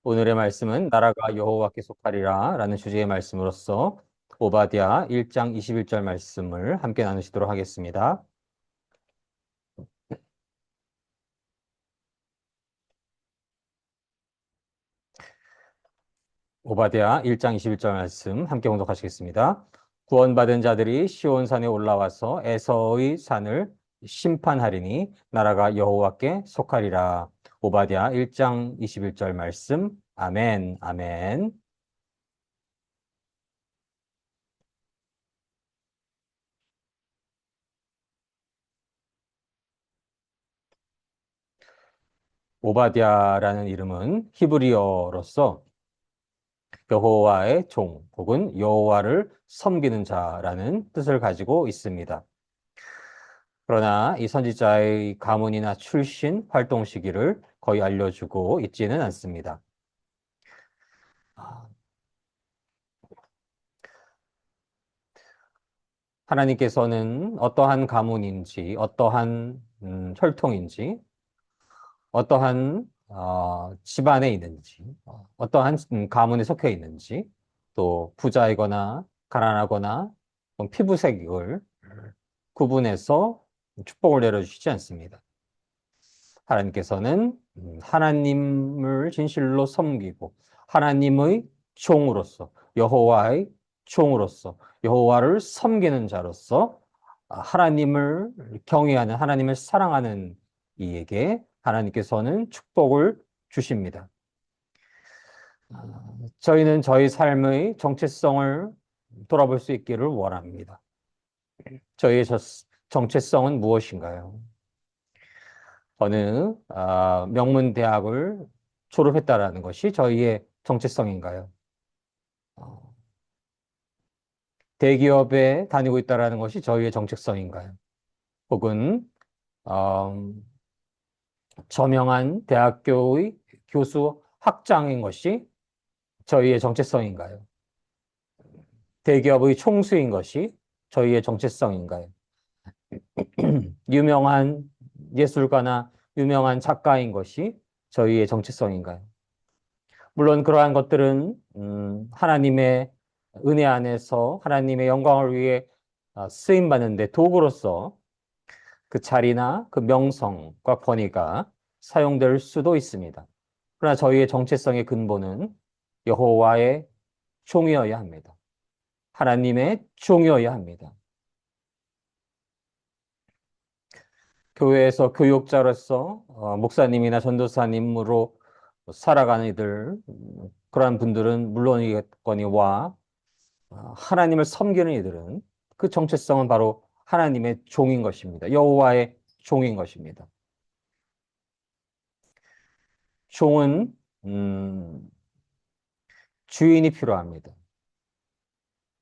오늘의 말씀은 나라가 여호와께 속하리라 라는 주제의 말씀으로서 오바댜 1장 21절 말씀을 함께 나누시도록 하겠습니다. 오바댜 1장 21절 말씀 함께 봉독하시겠습니다. 구원받은 자들이 시온산에 올라와서 에서의 산을 심판하리니 나라가 여호와께 속하리라. 오바댜 1장 21절 말씀. 아멘. 아멘. 오바댜라는 이름은 히브리어로서 여호와의 종 혹은 여호와를 섬기는 자라는 뜻을 가지고 있습니다. 그러나 이 선지자의 가문이나 출신, 활동 시기를 거의 알려주고 있지는 않습니다. 하나님께서는 어떠한 가문인지, 어떠한 혈통인지, 어떠한 집안에 있는지, 어떠한 가문에 속해 있는지, 또 부자이거나 가난하거나 피부색을 구분해서 축복을 내려주시지 않습니다. 하나님께서는 하나님을 진실로 섬기고 하나님의 종으로서 여호와의 종으로서 여호와를 섬기는 자로서 하나님을 경외하는 하나님을 사랑하는 이에게 하나님께서는 축복을 주십니다. 저희는 저희 삶의 정체성을 돌아볼 수 있기를 원합니다. 저희의 정체성은 무엇인가요? 어느 명문 대학을 졸업했다라는 것이 저희의 정체성인가요? 어, 대기업에 다니고 있다라는 것이 저희의 정체성인가요? 혹은 저명한 대학교의 교수 학장인 것이 저희의 정체성인가요? 대기업의 총수인 것이 저희의 정체성인가요? 유명한 예술가나 유명한 작가인 것이 저희의 정체성인가요? 물론 그러한 것들은 하나님의 은혜 안에서 하나님의 영광을 위해 쓰임 받는데 도구로서 그 자리나 그 명성과 권위가 사용될 수도 있습니다. 그러나 저희의 정체성의 근본은 여호와의 종이어야 합니다. 하나님의 종이어야 합니다. 교회에서 교육자로서 목사님이나 전도사님으로 살아가는 이들, 그러한 분들은 물론이겠거니와 하나님을 섬기는 이들은 그 정체성은 바로 하나님의 종인 것입니다. 여호와의 종인 것입니다. 종은 주인이 필요합니다.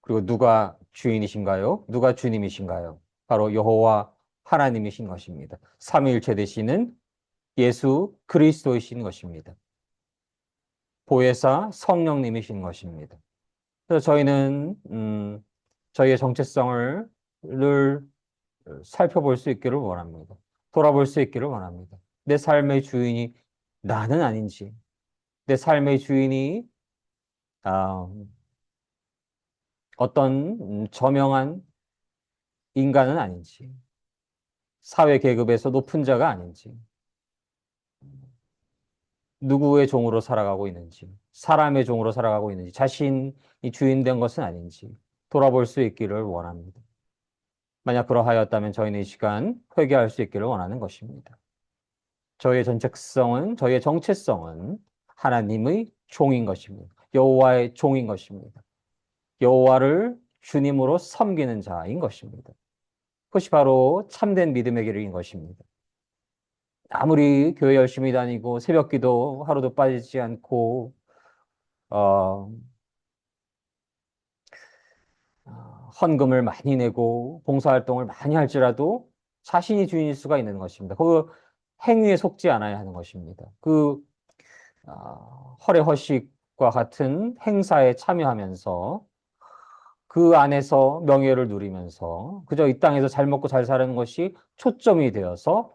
그리고 누가 주인이신가요? 누가 주님이신가요? 바로 여호와 하나님이신 것입니다. 삼위일체 되시는 예수 그리스도이신 것입니다. 보혜사 성령님이신 것입니다. 그래서 저희는 저희의 정체성을 늘 살펴볼 수 있기를 원합니다. 돌아볼 수 있기를 원합니다. 내 삶의 주인이 나는 아닌지, 내 삶의 주인이 아, 어떤 저명한 인간은 아닌지, 사회 계급에서 높은 자가 아닌지, 누구의 종으로 살아가고 있는지, 사람의 종으로 살아가고 있는지, 자신이 주인 된 것은 아닌지 돌아볼 수 있기를 원합니다. 만약 그러하였다면 저희는 이 시간 회개할 수 있기를 원하는 것입니다. 저희의 정체성은 하나님의 종인 것입니다. 여호와의 종인 것입니다. 여호와를 주님으로 섬기는 자인 것입니다. 그것이 바로 참된 믿음의 길인 것입니다. 아무리 교회 열심히 다니고 새벽기도 하루도 빠지지 않고 어, 헌금을 많이 내고 봉사활동을 많이 할지라도 자신이 주인일 수가 있는 것입니다. 그 행위에 속지 않아야 하는 것입니다. 허례허식과 같은 행사에 참여하면서 그 안에서 명예를 누리면서 그저 이 땅에서 잘 먹고 잘 사는 것이 초점이 되어서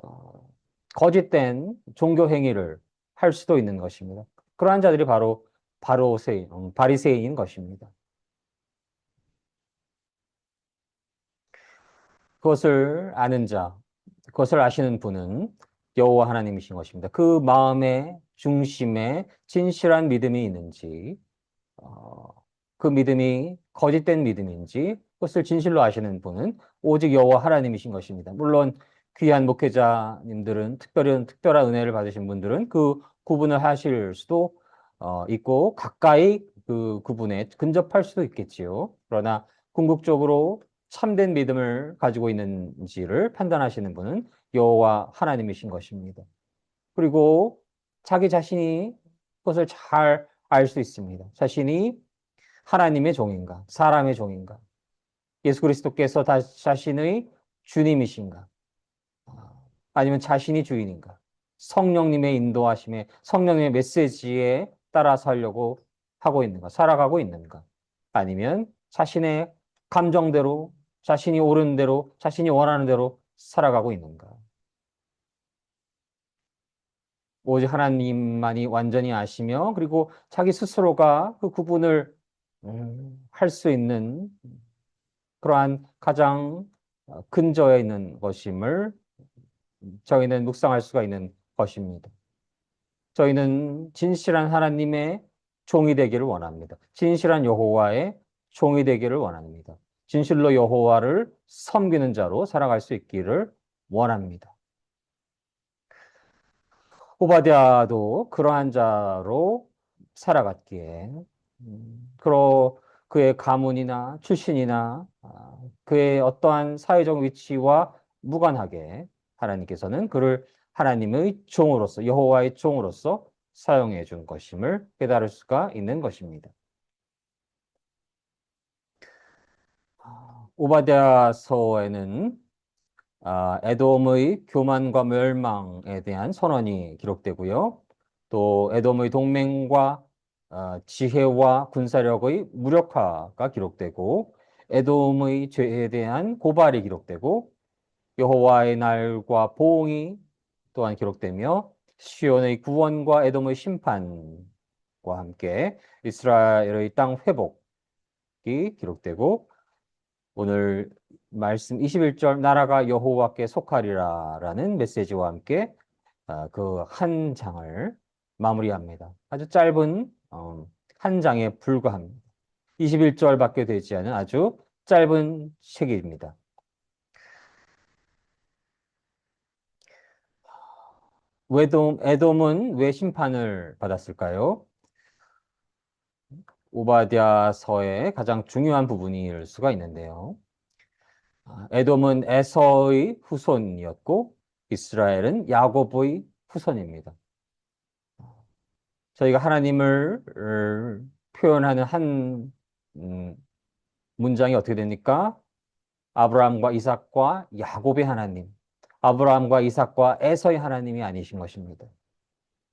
어, 거짓된 종교 행위를 할 수도 있는 것입니다. 그러한 자들이 바리새인인 것입니다. 그것을 아는 자, 그것을 아시는 분은 여호와 하나님이신 것입니다. 그 마음의 중심에 진실한 믿음이 있는지, 어, 그 믿음이 거짓된 믿음인지 그것을 진실로 아시는 분은 오직 여호와 하나님이신 것입니다. 물론 귀한 목회자님들은 특별한 은혜를 받으신 분들은 그 구분을 하실 수도 있고 가까이 그 구분에 근접할 수도 있겠지요. 그러나 궁극적으로 참된 믿음을 가지고 있는지를 판단하시는 분은 여호와 하나님이신 것입니다. 그리고 자기 자신이 그것을 잘 알 수 있습니다. 자신이 하나님의 종인가, 사람의 종인가, 예수 그리스도께서 자신의 주님이신가, 아니면 자신이 주인인가, 성령님의 인도하심에, 성령님의 메시지에 따라 살려고 하고 있는가, 살아가고 있는가, 아니면 자신의 감정대로, 자신이 옳은 대로, 자신이 원하는 대로 살아가고 있는가. 오직 하나님만이 완전히 아시며, 그리고 자기 스스로가 그 구분을 할 수 있는 그러한 가장 근저에 있는 것임을 저희는 묵상할 수가 있는 것입니다. 저희는 진실한 하나님의 종이 되기를 원합니다. 진실한 여호와의 종이 되기를 원합니다. 진실로 여호와를 섬기는 자로 살아갈 수 있기를 원합니다. 오바댜도 그러한 자로 살아갔기에 그의 가문이나 출신이나 그의 어떠한 사회적 위치와 무관하게 하나님께서는 그를 하나님의 종으로서 여호와의 종으로서 사용해 준 것임을 깨달을 수가 있는 것입니다. 오바댜서에는 에돔의 교만과 멸망에 대한 선언이 기록되고요. 또 에돔의 동맹과 지혜와 군사력의 무력화가 기록되고 에돔의 죄에 대한 고발이 기록되고 여호와의 날과 보응이 또한 기록되며 시온의 구원과 에돔의 심판과 함께 이스라엘의 땅 회복이 기록되고 오늘 말씀 21절 나라가 여호와께 속하리라라는 메시지와 함께 그 한 장을 마무리합니다. 아주 짧은 한 장에 불과합니다. 21절밖에 되지 않은 아주 짧은 책입니다. 에돔은 왜 심판을 받았을까요? 오바댜서의 가장 중요한 부분일 수가 있는데요. 에돔은 에서의 후손이었고 이스라엘은 야곱의 후손입니다. 저희가 하나님을 표현하는 한 문장이 어떻게 됩니까? 아브라함과 이삭과 야곱의 하나님, 아브라함과 이삭과 에서의 하나님이 아니신 것입니다.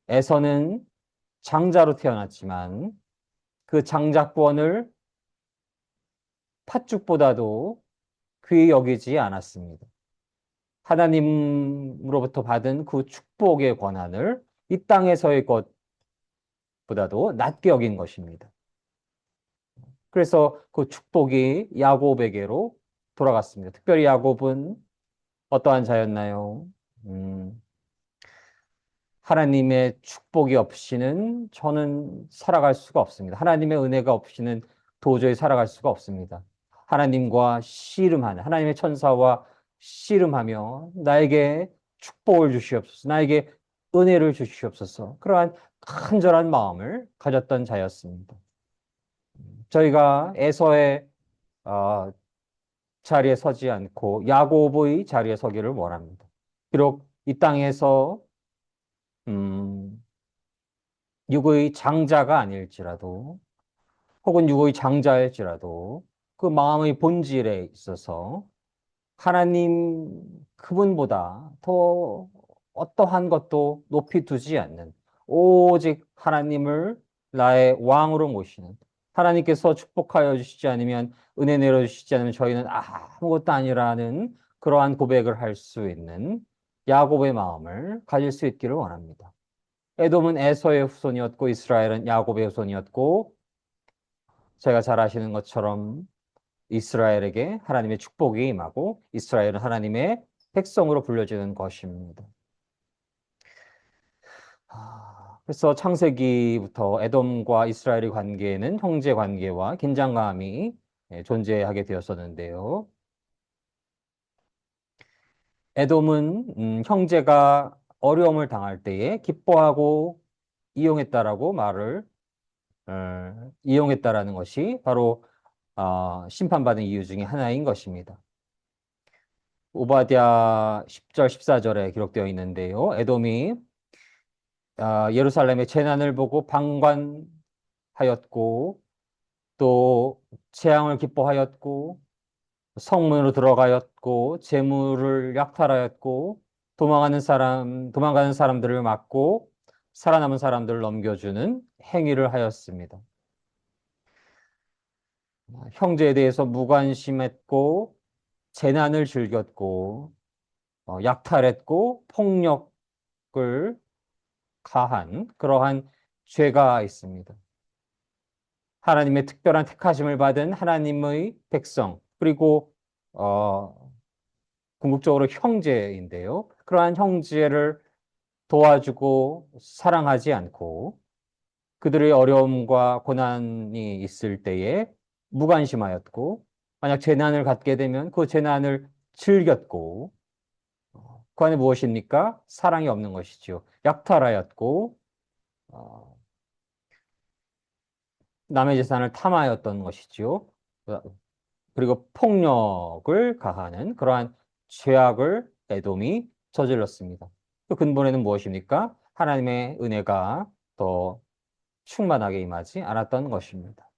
에서는 장자로 태어났지만 그 장자권을 팥죽보다도 귀히 여기지 않았습니다. 하나님으로부터 받은 그 축복의 권한을 이 땅에서의 것보다도 낮게 여긴 것입니다. 그래서 그 축복이 야곱에게로 돌아갔습니다. 특별히 야곱은 어떠한 자였나요? 하나님의 축복이 없이는 저는 살아갈 수가 없습니다. 하나님의 은혜가 없이는 도저히 살아갈 수가 없습니다. 하나님과 씨름하는 하나님의 천사와 씨름하며 나에게 축복을 주시옵소서, 나에게 은혜를 주시옵소서. 그러한 간절한 마음을 가졌던 자였습니다. 저희가 에서의 어, 자리에 서지 않고 야곱의 자리에 서기를 원합니다. 비록 이 땅에서 음, 육의 장자가 아닐지라도 혹은 육의 장자일지라도 그 마음의 본질에 있어서 하나님 그분보다 더 어떠한 것도 높이 두지 않는 오직 하나님을 나의 왕으로 모시는 하나님께서 축복하여 주시지 않으면 은혜 내려주시지 않으면 저희는 아무것도 아니라는 그러한 고백을 할 수 있는 야곱의 마음을 가질 수 있기를 원합니다. 에돔은 에서의 후손이었고 이스라엘은 야곱의 후손이었고 저희가 잘 아시는 것처럼 이스라엘에게 하나님의 축복이 임하고 이스라엘은 하나님의 백성으로 불려지는 것입니다. 그래서 창세기부터 에돔과 이스라엘의 관계에는 형제 관계와 긴장감이 존재하게 되었었는데요. 에돔은 형제가 어려움을 당할 때에 기뻐하고 이용했다라는 것이 바로 심판받은 이유 중에 하나인 것입니다. 오바댜 10절, 14절에 기록되어 있는데요. 에돔이 예루살렘의 재난을 보고 방관하였고 또 재앙을 기뻐하였고 성문으로 들어가였고 재물을 약탈하였고 도망가는 사람들을 막고 살아남은 사람들을 넘겨주는 행위를 하였습니다. 형제에 대해서 무관심했고 재난을 즐겼고 약탈했고 폭력을 가한 그러한 죄가 있습니다. 하나님의 특별한 택하심을 받은 하나님의 백성 그리고 궁극적으로 형제인데요. 그러한 형제를 도와주고 사랑하지 않고 그들의 어려움과 고난이 있을 때에 무관심하였고 만약 재난을 갖게 되면 그 재난을 즐겼고 그 안에 무엇입니까? 사랑이 없는 것이죠. 약탈하였고 남의 재산을 탐하였던 것이죠. 그리고 폭력을 가하는 그러한 죄악을 에돔이 저질렀습니다. 그 근본에는 무엇입니까? 하나님의 은혜가 더 충만하게 임하지 않았던 것입니다.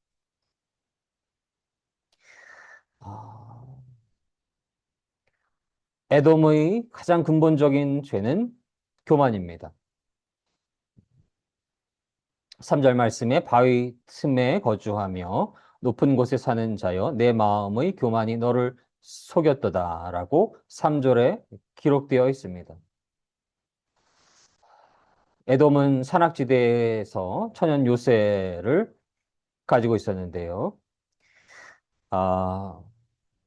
에돔의 가장 근본적인 죄는 교만입니다. 3절 말씀에 바위 틈에 거주하며 높은 곳에 사는 자여 내 마음의 교만이 너를 속였도다라고 3절에 기록되어 있습니다. 에돔은 산악지대에서 천연 요새를 가지고 있었는데요.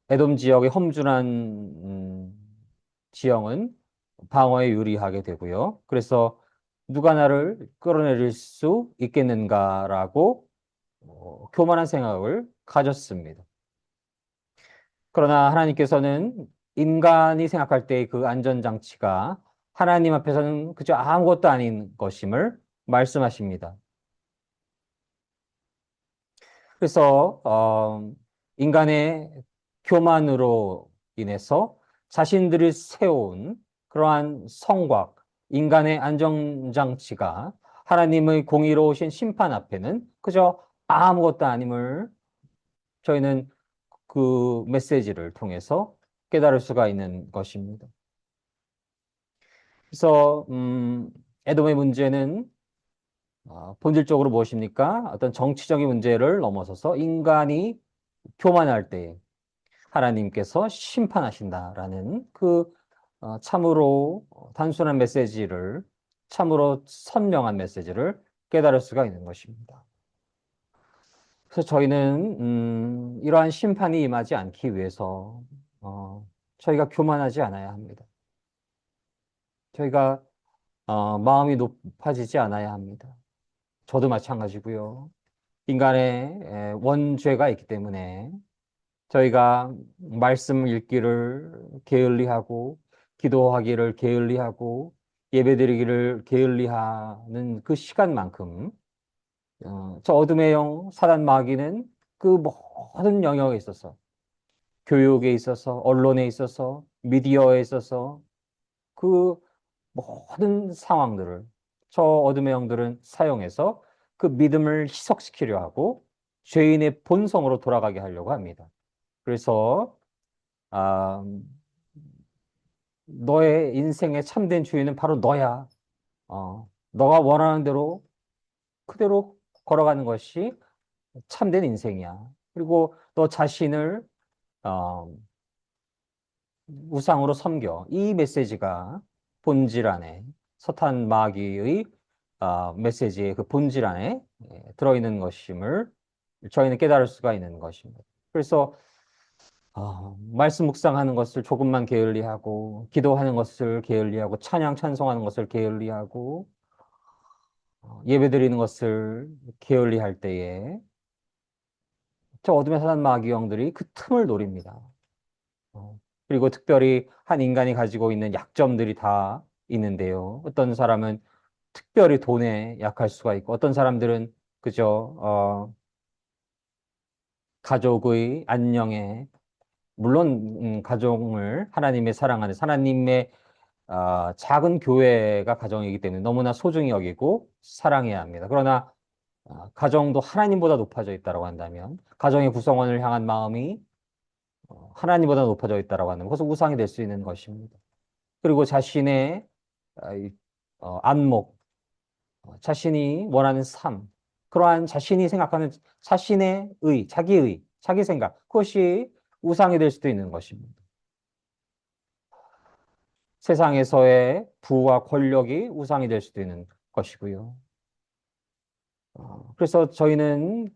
에돔 지역의 험준한 지형은 방어에 유리하게 되고요. 그래서 누가 나를 끌어내릴 수 있겠는가라고 교만한 생각을 가졌습니다. 그러나 하나님께서는 인간이 생각할 때 그 안전장치가 하나님 앞에서는 그저 아무것도 아닌 것임을 말씀하십니다. 그래서 인간의 교만으로 인해서 자신들이 세운 그러한 성곽, 인간의 안전장치가 하나님의 공의로우신 심판 앞에는 그저 아무것도 아님을 저희는 그 메시지를 통해서 깨달을 수가 있는 것입니다. 그래서 에돔의 문제는 본질적으로 무엇입니까? 어떤 정치적인 문제를 넘어서서 인간이 교만할 때 하나님께서 심판하신다라는 그 참으로 단순한 메시지를 참으로 선명한 메시지를 깨달을 수가 있는 것입니다. 그래서 저희는 이러한 심판이 임하지 않기 위해서 저희가 교만하지 않아야 합니다. 저희가 마음이 높아지지 않아야 합니다. 저도 마찬가지고요. 인간의 원죄가 있기 때문에 저희가 말씀 읽기를 게을리하고 기도하기를 게을리하고 예배드리기를 게을리하는 그 시간만큼 저 어둠의 영 사단 마귀는 그 모든 영역에 있어서 교육에 있어서 언론에 있어서 미디어에 있어서 그 모든 상황들을 저 어둠의 영들은 사용해서 그 믿음을 희석시키려 하고 죄인의 본성으로 돌아가게 하려고 합니다. 그래서 아, 너의 인생의 참된 주인은 바로 너야. 너가 원하는 대로 그대로 걸어가는 것이 참된 인생이야. 그리고 너 자신을 어, 우상으로 섬겨. 이 메시지가 본질 안에 서탄 마귀의 메시지의 그 본질 안에 들어있는 것임을 저희는 깨달을 수가 있는 것입니다. 그래서 말씀 묵상하는 것을 조금만 게을리하고 기도하는 것을 게을리하고 찬양 찬송하는 것을 게을리하고 예배드리는 것을 게을리할 때에 저 어둠에 사는 마귀 영들이 그 틈을 노립니다. 그리고 특별히 한 인간이 가지고 있는 약점들이 다 있는데요. 어떤 사람은 특별히 돈에 약할 수가 있고, 어떤 사람들은 그저 가족의 안녕에, 물론 가정을 하나님의 사랑하는 하나님의 작은 교회가 가정이기 때문에 너무나 소중히 여기고 사랑해야 합니다. 그러나 가정도 하나님보다 높아져 있다고 한다면 가정의 구성원을 향한 마음이 하나님보다 높아져 있다고 한다면 그것은 우상이 될 수 있는 것입니다. 그리고 자신의 안목, 자신이 원하는 삶, 그러한 자신이 생각하는 자신의 자기의, 자기 생각, 그것이 우상이 될 수도 있는 것입니다. 세상에서의 부와 권력이 우상이 될 수도 있는 것이고요. 그래서 저희는,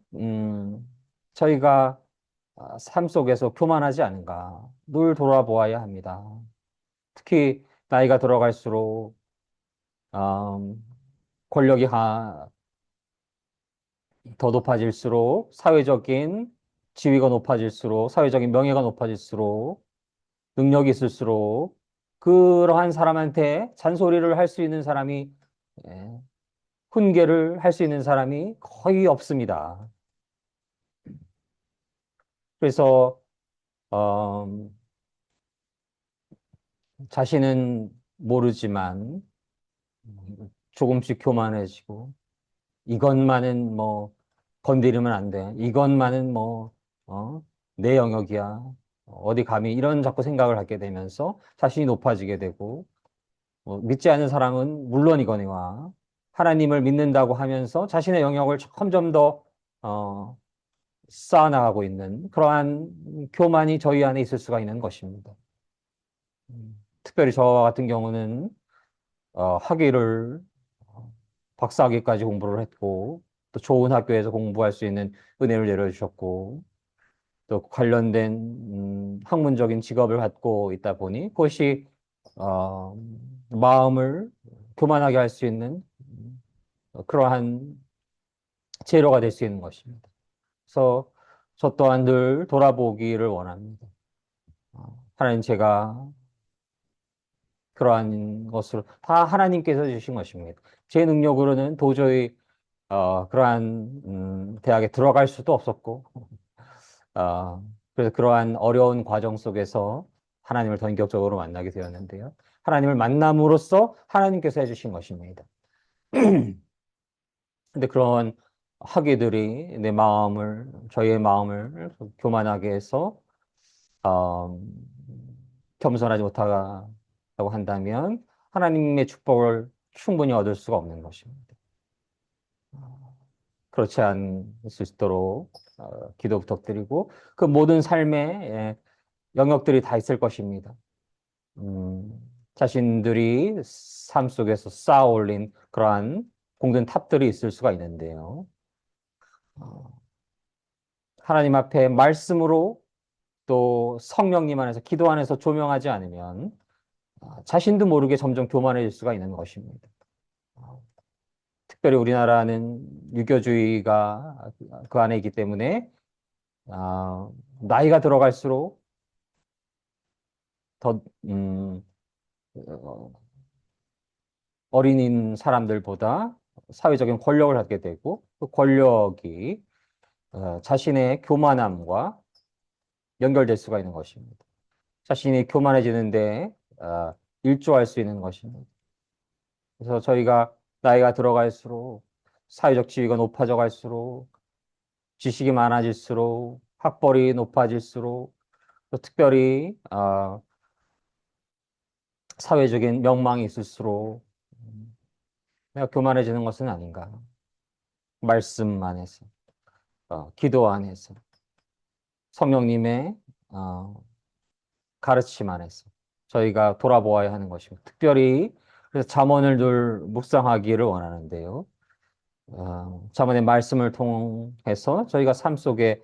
저희가 삶 속에서 교만하지 않은가 늘 돌아보아야 합니다. 특히 나이가 들어갈수록, 음, 권력이 더 높아질수록 사회적인 지위가 높아질수록 사회적인 명예가 높아질수록 능력이 있을수록 그러한 사람한테 잔소리를 할 수 있는 사람이 예, 훈계를 할 수 있는 사람이 거의 없습니다. 그래서 어, 자신은 모르지만 조금씩 교만해지고 이것만은 뭐 건드리면 안 돼. 이것만은 뭐 내 영역이야. 어디 감히 이런 자꾸 생각을 하게 되면서 자신이 높아지게 되고 믿지 않는 사람은 물론이거니와 하나님을 믿는다고 하면서 자신의 영역을 점점 더 어, 쌓아나가고 있는 그러한 교만이 저희 안에 있을 수가 있는 것입니다. 특별히 저와 같은 경우는 학위를 박사학위까지 공부를 했고 또 좋은 학교에서 공부할 수 있는 은혜를 내려주셨고 또 관련된 학문적인 직업을 갖고 있다 보니 그것이 마음을 교만하게 할 수 있는 그러한 재료가 될 수 있는 것입니다. 그래서 저 또한 늘 돌아보기를 원합니다. 하나님 제가 그러한 것을 다 하나님께서 주신 것입니다. 제 능력으로는 도저히 그러한 대학에 들어갈 수도 없었고 그래서 그러한 어려운 과정 속에서 하나님을 더 인격적으로 만나게 되었는데요. 하나님을 만남으로써 하나님께서 해주신 것입니다. 근데 그런 학위들이 저희의 마음을 교만하게 해서, 어, 겸손하지 못하다고 한다면 하나님의 축복을 충분히 얻을 수가 없는 것입니다. 그렇지 않을 수 있도록 기도 부탁드리고 그 모든 삶의 영역들이 다 있을 것입니다. 자신들이 삶 속에서 쌓아 올린 그러한 공든 탑들이 있을 수가 있는데요. 어, 하나님 앞에 말씀으로 또 성령님 안에서 기도 안에서 조명하지 않으면 자신도 모르게 점점 교만해질 수가 있는 것입니다. 어, 특별히 우리나라는 유교주의가 그 안에 있기 때문에 나이가 들어갈수록 더 어, 어린인 사람들보다 사회적인 권력을 갖게 되고 그 권력이 자신의 교만함과 연결될 수가 있는 것입니다. 자신이 교만해지는데 일조할 수 있는 것입니다. 그래서 저희가 나이가 들어갈수록 사회적 지위가 높아져 갈수록 지식이 많아질수록 학벌이 높아질수록 또 특별히 사회적인 명망이 있을수록 내가 교만해지는 것은 아닌가. 말씀 안에서, 기도 안에서, 성령님의 가르침 안에서 저희가 돌아보아야 하는 것입니다. 특별히 그래서 잠언을 늘 묵상하기를 원하는데요. 잠언의 말씀을 통해서 저희가 삶 속에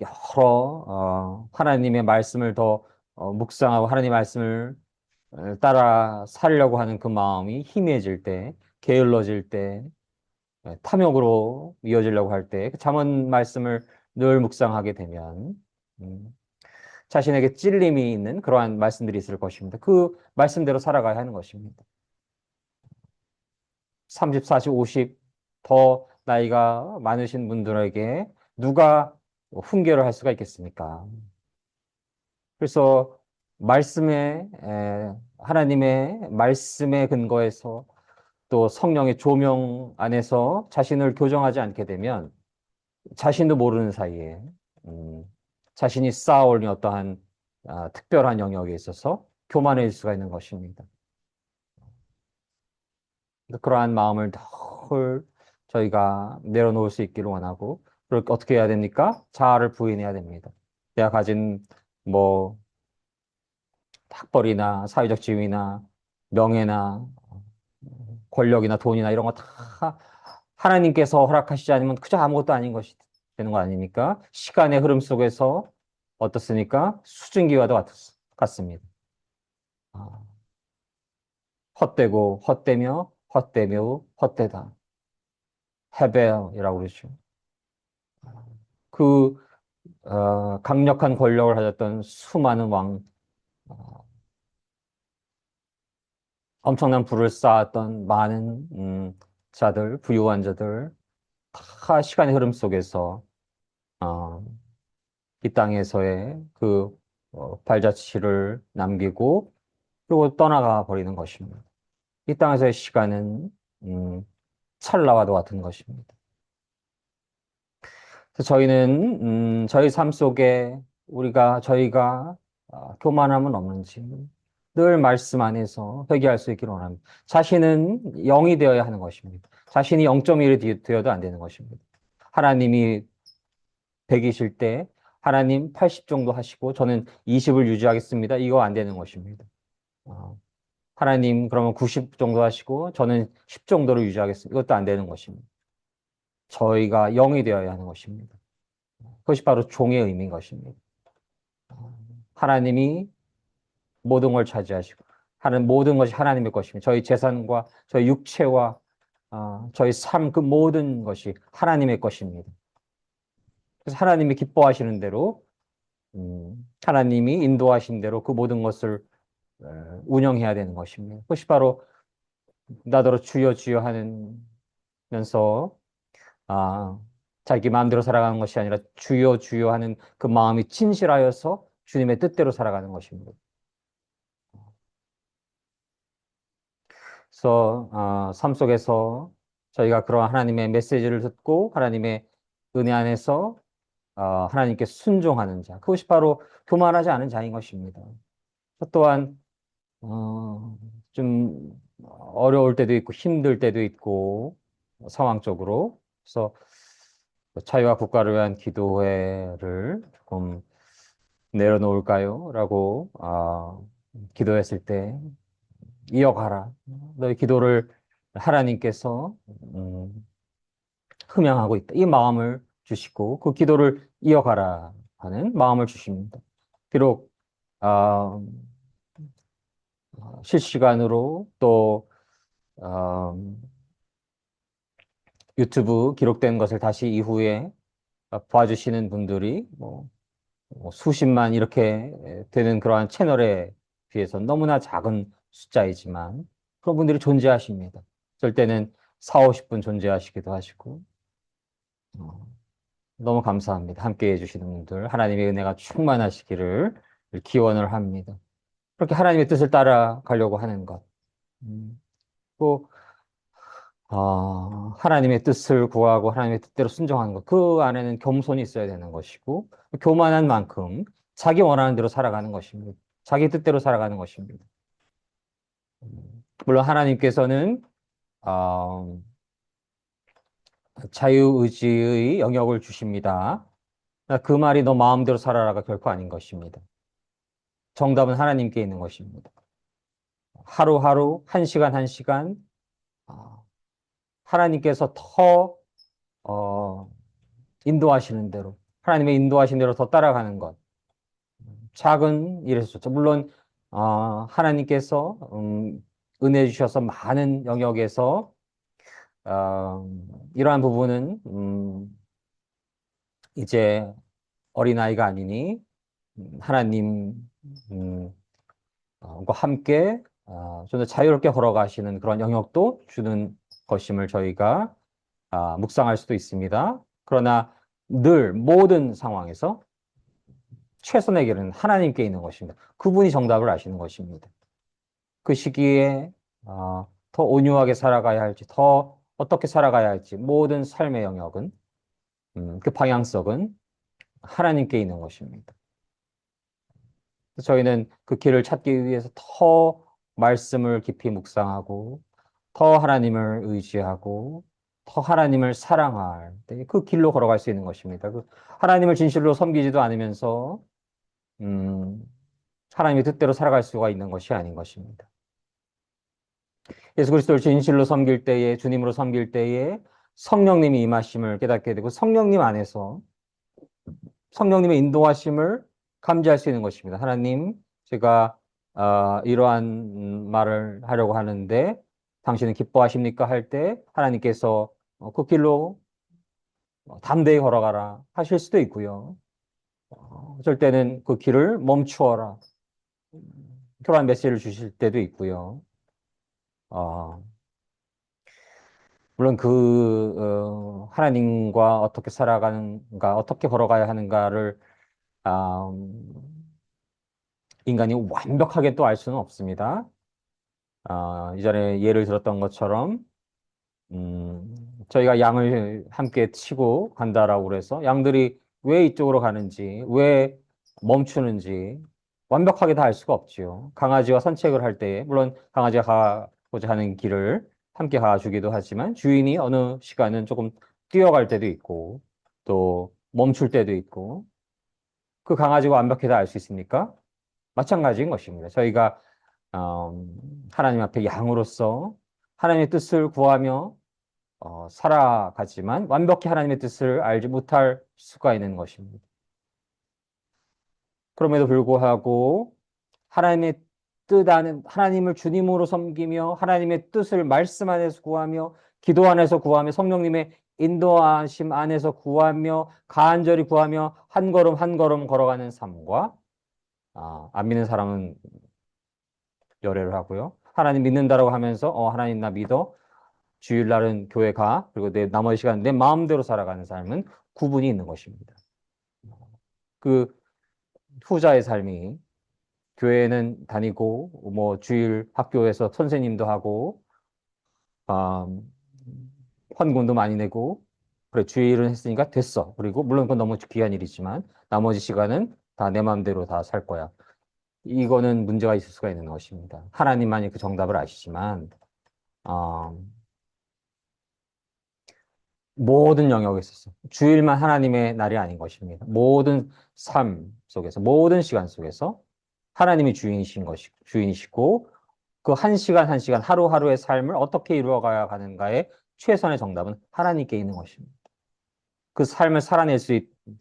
여러 하나님의 말씀을 더 묵상하고 하나님의 말씀을 따라 살려고 하는 그 마음이 희미해질 때, 게을러질 때, 탐욕으로 이어지려고 할 때, 그 잠언 말씀을 늘 묵상하게 되면 음, 자신에게 찔림이 있는 그러한 말씀들이 있을 것입니다. 그 말씀대로 살아가야 하는 것입니다. 30, 40, 50 더 나이가 많으신 분들에게 누가 훈계를 할 수가 있겠습니까? 그래서 하나님의 말씀에 근거해서 또 성령의 조명 안에서 자신을 교정하지 않게 되면 자신도 모르는 사이에 음, 자신이 쌓아올린 어떠한 특별한 영역에 있어서 교만해질 수가 있는 것입니다. 그러한 마음을 늘 저희가 내려놓을 수 있기를 원하고, 그렇게 어떻게 해야 됩니까? 자아를 부인해야 됩니다. 내가 가진 뭐 학벌이나 사회적 지위나 명예나 권력이나 돈이나 이런 거 다 하나님께서 허락하시지 않으면 그저 아무것도 아닌 것이 되는 거 아닙니까? 시간의 흐름 속에서 어떻습니까? 수증기와도 같습니다. 아, 헛되고 헛되며 헛되며 헛되다. 헤벨이라고 그러죠. 그 강력한 권력을 가졌던 수많은 왕, 어, 엄청난 부를 쌓았던 많은 자들, 부유한 자들 다 시간의 흐름 속에서 어, 이 땅에서의 그 발자취를 남기고 그리고 떠나가 버리는 것입니다. 이 땅에서의 시간은 음, 찰나와도 같은 것입니다. 그래서 저희는 저희 삶 속에 저희가 교만함은 없는지 늘 말씀 안에서 회개할 수 있기를 원합니다. 자신은 0이 되어야 하는 것입니다. 자신이 0.1이 되어도 안 되는 것입니다. 하나님이 100이실 때 하나님 80 정도 하시고 저는 20을 유지하겠습니다. 이거 안 되는 것입니다. 어, 하나님 그러면 90 정도 하시고 저는 10 정도로 유지하겠습니다. 이것도 안 되는 것입니다. 저희가 0이 되어야 하는 것입니다. 그것이 바로 종의 의미인 것입니다. 하나님이 모든 걸 차지하시고 하는 모든 것이 하나님의 것입니다. 저희 재산과 저희 육체와 저희 삶 그 모든 것이 하나님의 것입니다. 그래서 하나님이 기뻐하시는 대로 하나님이 인도하신 대로 그 모든 것을 운영해야 되는 것입니다. 그것이 바로 나더러 주여 주여 하면서 아, 자기 마음대로 살아가는 것이 아니라 주여 주여 하는 그 마음이 진실하여서 주님의 뜻대로 살아가는 것입니다. 그래서 삶 속에서 저희가 그런 하나님의 메시지를 듣고 하나님의 은혜 안에서 하나님께 순종하는 자, 그것이 바로 교만하지 않은 자인 것입니다. 또한 좀 어려울 때도 있고 힘들 때도 있고 상황적으로 그래서 자유와 국가를 위한 기도회를 조금 내려놓을까요? 라고 기도했을 때 이어가라. 너의 기도를 하나님께서 흠양하고 있다. 이 마음을 주시고 그 기도를 이어가라 하는 마음을 주십니다. 비록 아, 실시간으로 또 어, 유튜브 기록된 것을 다시 이후에 봐주시는 분들이 뭐 수십만 이렇게 되는 그러한 채널에 비해서 너무나 작은 숫자이지만 그런 분들이 존재하십니다. 어쩔 때는 4, 50분 존재하시기도 하시고 어, 너무 감사합니다. 함께 해주시는 분들 하나님의 은혜가 충만하시기를 기원을 합니다. 그렇게 하나님의 뜻을 따라가려고 하는 것. 또 하나님의 뜻을 구하고 하나님의 뜻대로 순종하는 것. 그 안에는 겸손이 있어야 되는 것이고 교만한 만큼 자기 원하는 대로 살아가는 것입니다. 자기 뜻대로 살아가는 것입니다. 물론 하나님께서는 어, 자유의지의 영역을 주십니다. 그 말이 너 마음대로 살아라가 결코 아닌 것입니다. 정답은 하나님께 있는 것입니다. 하루하루, 한 시간, 한 시간, 하나님께서 더, 인도하시는 대로, 하나님의 인도하신 대로 더 따라가는 것. 작은 일에서 좋죠. 물론, 하나님께서, 은혜 주셔서 많은 영역에서, 이러한 부분은, 이제 어린아이가 아니니, 하나님, 음, 과 함께 좀 더 자유롭게 걸어가시는 그런 영역도 주는 것임을 저희가 묵상할 수도 있습니다. 그러나 늘 모든 상황에서 최선의 길은 하나님께 있는 것입니다. 그분이 정답을 아시는 것입니다. 그 시기에 더 온유하게 살아가야 할지, 더 어떻게 살아가야 할지 모든 삶의 영역은 그 방향성은 하나님께 있는 것입니다. 저희는 그 길을 찾기 위해서 더 말씀을 깊이 묵상하고, 더 하나님을 의지하고, 더 하나님을 사랑할 때 그 길로 걸어갈 수 있는 것입니다. 그 하나님을 진실로 섬기지도 않으면서, 음, 하나님의 뜻대로 살아갈 수가 있는 것이 아닌 것입니다. 예수 그리스도를 진실로 섬길 때에, 주님으로 섬길 때에 성령님이 임하심을 깨닫게 되고, 성령님 안에서 성령님의 인도하심을 감지할 수 있는 것입니다. 하나님, 제가 이러한 말을 하려고 하는데 당신은 기뻐하십니까? 할 때 하나님께서 그 길로 담대히 걸어가라 하실 수도 있고요. 어쩔 때는 그 길을 멈추어라. 그러한 메시지를 주실 때도 있고요. 어, 물론 하나님과 어떻게 살아가는가, 어떻게 걸어가야 하는가를 아, 인간이 완벽하게 또 알 수는 없습니다. 이전에 예를 들었던 것처럼, 저희가 양을 함께 치고 간다라고 그래서 양들이 왜 이쪽으로 가는지, 왜 멈추는지 완벽하게 다 알 수가 없지요. 강아지와 산책을 할 때, 물론 강아지가 가고자 하는 길을 함께 가주기도 하지만 주인이 어느 시간은 조금 뛰어갈 때도 있고, 또 멈출 때도 있고, 그 강아지가 완벽히 다 알 수 있습니까? 마찬가지인 것입니다. 저희가 하나님 앞에 양으로서 하나님의 뜻을 구하며 살아가지만 완벽히 하나님의 뜻을 알지 못할 수가 있는 것입니다. 그럼에도 불구하고 하나님의 뜻 안에 하나님을 주님으로 섬기며 하나님의 뜻을 말씀 안에서 구하며 기도 안에서 구하며 성령님의 인도하심 안에서 구하며 간절히 구하며 한 걸음 한 걸음 걸어가는 삶과 안 믿는 사람은 열애를 하고요. 하나님 믿는다라고 하면서 하나님 나 믿어. 주일날은 교회 가. 그리고 내 나머지 시간 내 마음대로 살아가는 삶은 구분이 있는 것입니다. 그 후자의 삶이 교회는 다니고 뭐 주일 학교에서 선생님도 하고 음, 헌금도 많이 내고 그래 주일은 했으니까 됐어. 그리고 물론 그건 너무 귀한 일이지만 나머지 시간은 다 내 마음대로 다 살 거야. 이거는 문제가 있을 수가 있는 것입니다. 하나님만이 그 정답을 아시지만 모든 영역에 있어서 주일만 하나님의 날이 아닌 것입니다. 모든 삶 속에서 모든 시간 속에서 하나님이 주인이시고 그 한 시간 한 시간 하루하루의 삶을 어떻게 이루어가야 하는가의 최선의 정답은 하나님께 있는 것입니다. 그 삶을 살아낼 수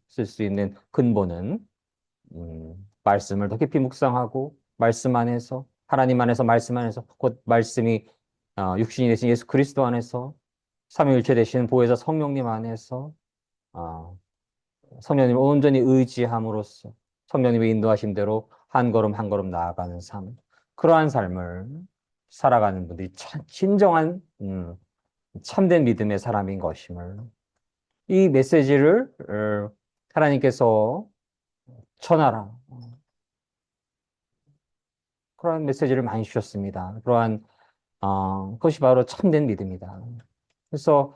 있을 수 있는 근본은 말씀을 더 깊이 묵상하고 말씀 안에서 하나님 안에서 말씀 안에서 곧 말씀이 육신이 되신 예수 그리스도 안에서 삼위일체 되시는 보혜사 성령님 안에서 성령님을 온전히 의지함으로써 성령님의 인도하신 대로 한 걸음 한 걸음 나아가는 삶 그러한 삶을 살아가는 분들이 진정한 참된 믿음의 사람인 것임을 이 메시지를 하나님께서 전하라 그러한 메시지를 많이 주셨습니다. 그러한 그것이 바로 참된 믿음이다. 그래서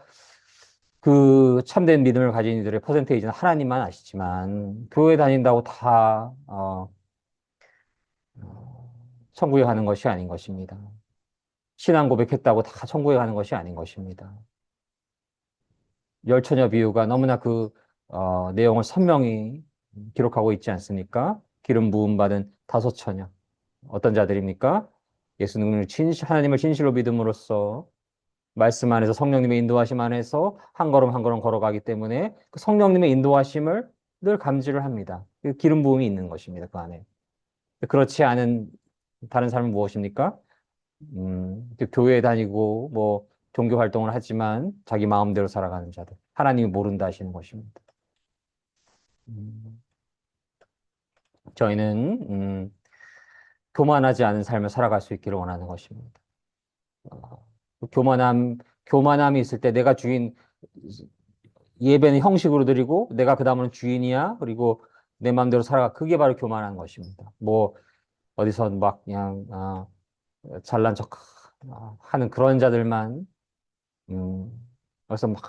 그 참된 믿음을 가진 이들의 퍼센테이지는 하나님만 아시지만 교회 다닌다고 다 천국에 가는 것이 아닌 것입니다. 신앙 고백했다고 다 천국에 가는 것이 아닌 것입니다. 열처녀 비유가 너무나 그 내용을 선명히 기록하고 있지 않습니까? 기름 부음 받은 다섯 처녀 어떤 자들입니까? 예수님을 하나님을 진실로 믿음으로써 말씀 안에서 성령님의 인도하심 안에서 한 걸음 한 걸음 걸어가기 때문에 그 성령님의 인도하심을 늘 감지를 합니다. 그 기름 부음이 있는 것입니다. 그 안에. 그렇지 않은 다른 삶은 무엇입니까? 그 교회에 다니고 뭐 종교 활동을 하지만 자기 마음대로 살아가는 자들. 하나님이 모른다 하시는 것입니다. 음, 저희는 교만하지 않은 삶을 살아갈 수 있기를 원하는 것입니다. 그 교만함이 있을 때 내가 주인, 예배는 형식으로 드리고 내가 그 다음은 주인이야. 그리고 내 마음대로 살아가. 그게 바로 교만한 것입니다. 뭐 어디서 막 그냥 잘난 척 하는 그런 자들만 그래서 막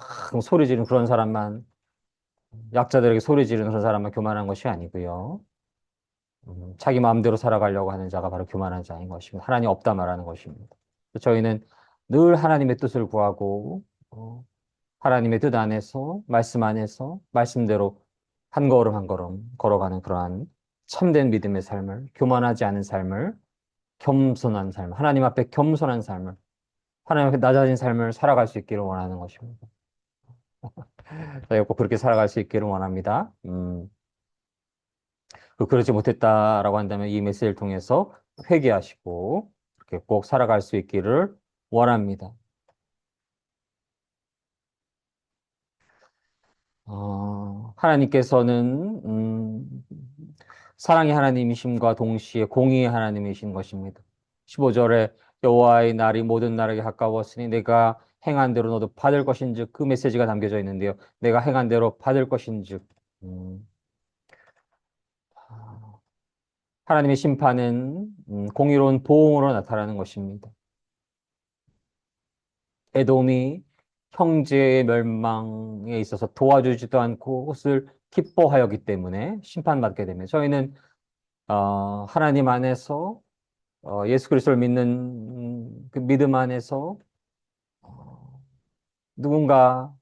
소리 지르는 그런 사람만 약자들에게 소리 지르는 그런 사람만 교만한 것이 아니고요. 자기 마음대로 살아가려고 하는 자가 바로 교만한 자인 것입니다. 하나님 없다 말하는 것입니다. 저희는 늘 하나님의 뜻을 구하고 하나님의 뜻 안에서 말씀 안에서 말씀대로 한 걸음 한 걸음 걸어가는 그러한 참된 믿음의 삶을 교만하지 않은 삶을 겸손한 삶 하나님 앞에 겸손한 삶을 하나님 앞에 낮아진 삶을 살아갈 수 있기를 원하는 것입니다. 저희가 꼭 그렇게 살아갈 수 있기를 원합니다. 그러지 못했다라고 한다면 이 메시지를 통해서 회개하시고 그렇게 꼭 살아갈 수 있기를 원합니다. 하나님께서는 사랑의 하나님이심과 동시에 공의의 하나님이신 것입니다. 15절에 여호와의 날이 모든 날에게 가까웠으니 내가 행한 대로 너도 받을 것인즉 그 메시지가 담겨져 있는데요. 내가 행한 대로 받을 것인즉 하나님의 심판은 공의로운 보응으로 나타나는 것입니다. 에돔이 형제의 멸망에 있어서 도와주지도 않고 그것을 기뻐하였기 때문에 심판받게 됩니다. 저희는 하나님 안에서 예수 그리스도를 믿는 그 믿음 안에서 누군가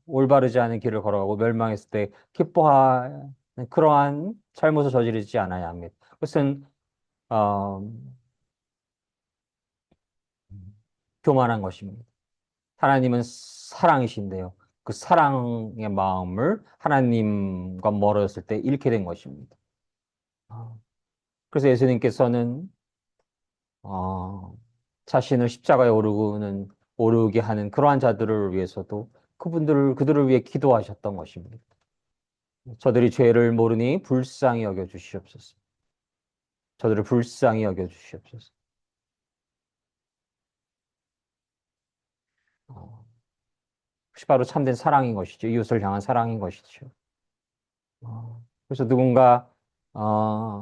올바르지 않은 길을 걸어가고 멸망했을 때 기뻐하는 그러한 잘못을 저지르지 않아야 합니다. 그것은 어, 교만한 것입니다. 하나님은 사랑이신데요. 그 사랑의 마음을 하나님과 멀어졌을 때 잃게 된 것입니다. 아, 그래서 예수님께서는 어, 자신을 십자가에 오르게 하는 그러한 자들을 위해서도 그들을 위해 기도하셨던 것입니다. 저들이 죄를 모르니 불쌍히 여겨 주시옵소서. 저들을 불쌍히 여겨 주시옵소서. 어, 그것이 바로 참된 사랑인 것이죠. 이웃을 향한 사랑인 것이죠. 그래서 누군가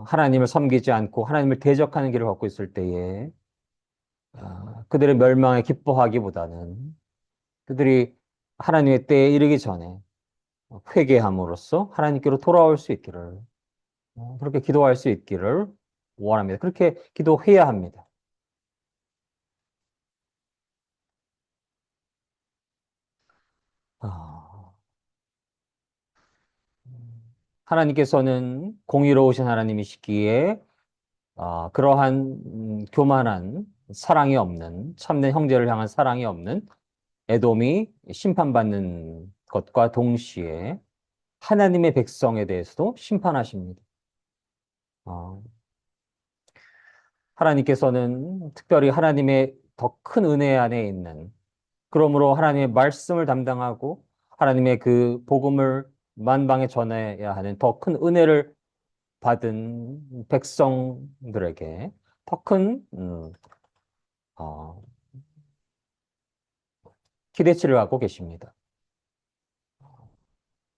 하나님을 섬기지 않고 하나님을 대적하는 길을 걷고 있을 때에 그들의 멸망에 기뻐하기보다는 그들이 하나님의 때에 이르기 전에 회개함으로써 하나님께로 돌아올 수 있기를 그렇게 기도할 수 있기를 원합니다. 그렇게 기도해야 합니다. 아, 하나님께서는 공의로우신 하나님이시기에 그러한 교만한 사랑이 없는 참된 형제를 향한 사랑이 없는 에돔이 심판받는 것과 동시에 하나님의 백성에 대해서도 심판하십니다. 어, 하나님께서는 특별히 하나님의 더 큰 은혜 안에 있는 그러므로 하나님의 말씀을 담당하고 하나님의 그 복음을 만방에 전해야 하는 더 큰 은혜를 받은 백성들에게 더 큰 기대치를 갖고 계십니다.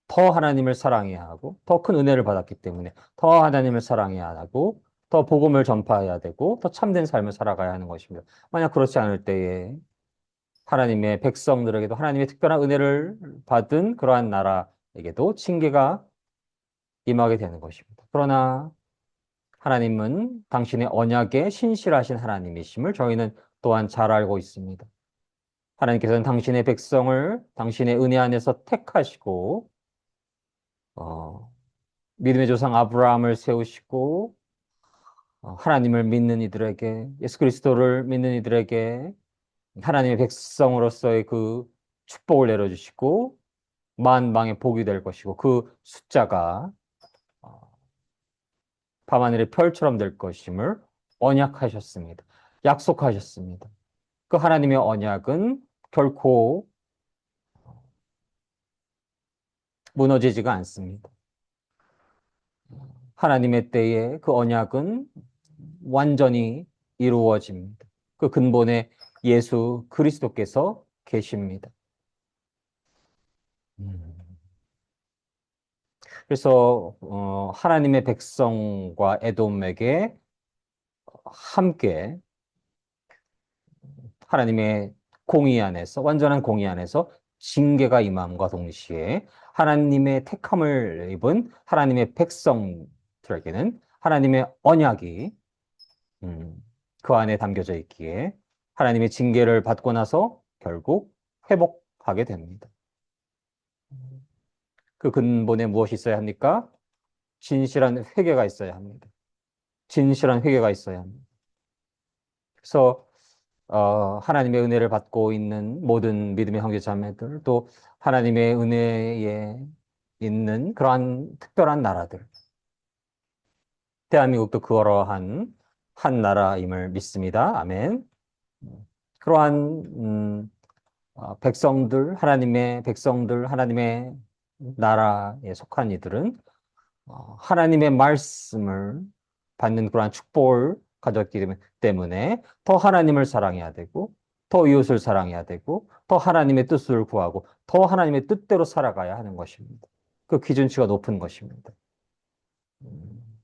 더 하나님을 사랑해야 하고 더 큰 은혜를 받았기 때문에 더 하나님을 사랑해야 하고 더 복음을 전파해야 되고 더 참된 삶을 살아가야 하는 것입니다. 만약 그렇지 않을 때에 하나님의 백성들에게도 하나님의 특별한 은혜를 받은 그러한 나라에게도 징계가 임하게 되는 것입니다. 그러나 하나님은 당신의 언약에 신실하신 하나님이심을 저희는 또한 잘 알고 있습니다. 하나님께서는 당신의 백성을 당신의 은혜 안에서 택하시고 어, 믿음의 조상 아브라함을 세우시고 하나님을 믿는 이들에게, 예수 그리스도를 믿는 이들에게 하나님의 백성으로서의 그 축복을 내려주시고 만방의 복이 될 것이고 그 숫자가 어, 밤하늘의 별처럼 될 것임을 언약하셨습니다. 약속하셨습니다. 그 하나님의 언약은 결코 무너지지가 않습니다. 하나님의 때에 그 언약은 완전히 이루어집니다. 그 근본에 예수 그리스도께서 계십니다. 음. 그래서 하나님의 백성과 에돔에게 함께 하나님의 공의 안에서 완전한 공의 안에서 징계가 임함과 동시에 하나님의 택함을 입은 하나님의 백성들에게는 하나님의 언약이 음, 그 안에 담겨져 있기에 하나님의 징계를 받고 나서 결국 회복하게 됩니다. 그 근본에 무엇이 있어야 합니까? 진실한 회개가 있어야 합니다. 진실한 회개가 있어야 합니다. 그래서 하나님의 은혜를 받고 있는 모든 믿음의 형제 자매들, 또 하나님의 은혜에 있는 그러한 특별한 나라들, 대한민국도 그러한 한 나라임을 믿습니다. 아멘. 그러한 백성들, 하나님의 백성들, 하나님의 나라에 속한 이들은 하나님의 말씀을 받는 그러한 축복을 가졌기 때문에 더 하나님을 사랑해야 되고, 더 이웃을 사랑해야 되고, 더 하나님의 뜻을 구하고, 더 하나님의 뜻대로 살아가야 하는 것입니다. 그 기준치가 높은 것입니다. 음,